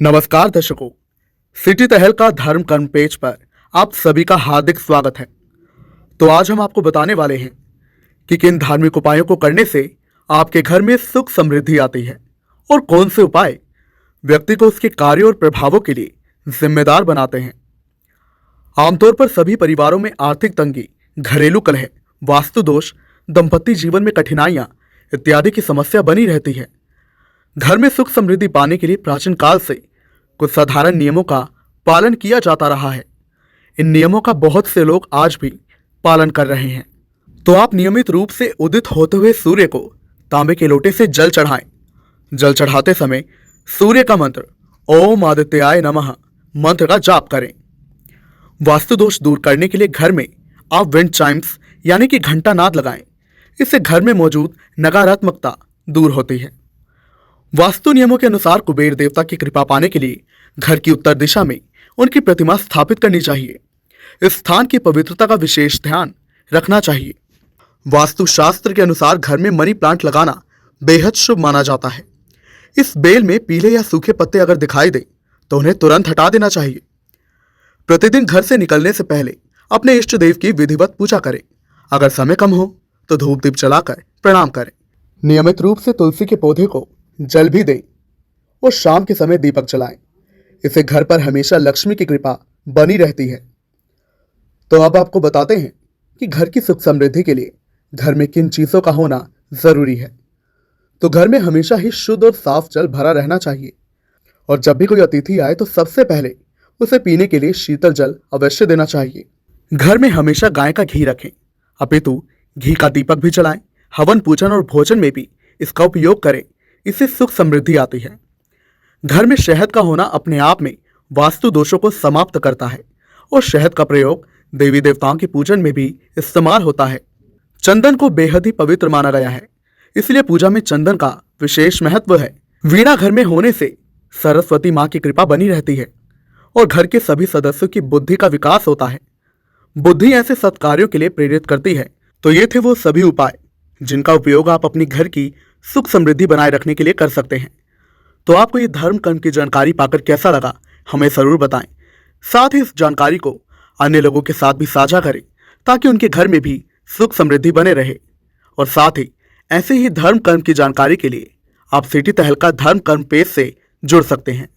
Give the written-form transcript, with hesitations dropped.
नमस्कार दर्शकों, सिटी तहल का धर्म कर्म पेज पर आप सभी का हार्दिक स्वागत है। तो आज हम आपको बताने वाले हैं कि किन धार्मिक उपायों को करने से आपके घर में सुख समृद्धि आती है और कौन से उपाय व्यक्ति को उसके कार्यों और प्रभावों के लिए जिम्मेदार बनाते हैं। आमतौर पर सभी परिवारों में आर्थिक तंगी, घरेलू कलह, वास्तु दोष, दाम्पत्य जीवन में कठिनाइयां इत्यादि की समस्या बनी रहती है। घर में सुख समृद्धि पाने के लिए प्राचीन काल से कुछ साधारण नियमों का पालन किया जाता रहा है। इन नियमों का बहुत से लोग आज भी पालन कर रहे हैं। तो आप नियमित रूप से उदित होते हुए सूर्य को तांबे के लोटे से जल चढ़ाएं। जल चढ़ाते समय सूर्य का मंत्र ओम आदित्याय नमः मंत्र का जाप करें। वास्तु दोष दूर करने के लिए घर में आप विंड चाइम्स यानी कि घंटा नाद लगाएं। इससे घर में मौजूद नकारात्मकता दूर होती है। वास्तु नियमों के अनुसार कुबेर देवता की कृपा पाने के लिए घर की उत्तर दिशा में उनकी प्रतिमा स्थापित करनी चाहिए। इस स्थान की पवित्रता का विशेष ध्यान रखना चाहिए। वास्तु शास्त्र के अनुसार घर में मनी प्लांट लगाना बेहद शुभ माना जाता है। इस बेल में पीले या सूखे पत्ते अगर दिखाई दे तो उन्हें तुरंत हटा देना चाहिए। प्रतिदिन घर से निकलने से पहले अपने इष्ट देव की विधिवत पूजा करें। अगर समय कम हो तो धूप दीप जलाकर प्रणाम करें। नियमित रूप से तुलसी के पौधे को जल भी दें और शाम के समय दीपक जलाएं। इससे घर पर हमेशा लक्ष्मी की कृपा बनी रहती है। तो अब आपको बताते हैं कि घर की सुख समृद्धि के लिए घर में किन चीजों का होना जरूरी है। तो घर में हमेशा ही शुद्ध और साफ जल भरा रहना चाहिए और जब भी कोई अतिथि आए तो सबसे पहले उसे पीने के लिए शीतल जल अवश्य देना चाहिए। घर में हमेशा गाय का घी रखें, अपितु घी का दीपक भी जलाएं। हवन, पूजन और भोजन में भी इसका उपयोग करें। इससे सुख समृद्धि आती है। घर में शहद का होना अपने आप में वास्तु दोषों को समाप्त करता है और शहद का प्रयोग देवी देवताओं के पूजन में भी इस्तेमाल होता है। चंदन को बेहद ही पवित्र माना गया है, इसलिए पूजा में चंदन का विशेष महत्व है। वीणा घर में होने से सरस्वती माँ की कृपा बनी रहती है और घर के सभी सदस्यों की बुद्धि का विकास होता है। बुद्धि ऐसे सत्कार्यों के लिए प्रेरित करती है। तो ये थे वो सभी उपाय जिनका उपयोग आप अपनी घर की सुख समृद्धि बनाए रखने के लिए कर सकते हैं। तो आपको ये धर्म कर्म की जानकारी पाकर कैसा लगा हमें जरूर बताएं। साथ ही इस जानकारी को अन्य लोगों के साथ भी साझा करें ताकि उनके घर में भी सुख समृद्धि बने रहे। और साथ ही ऐसे ही धर्म कर्म की जानकारी के लिए आप सिटी तहल का धर्म कर्म पेज से जुड़ सकते हैं।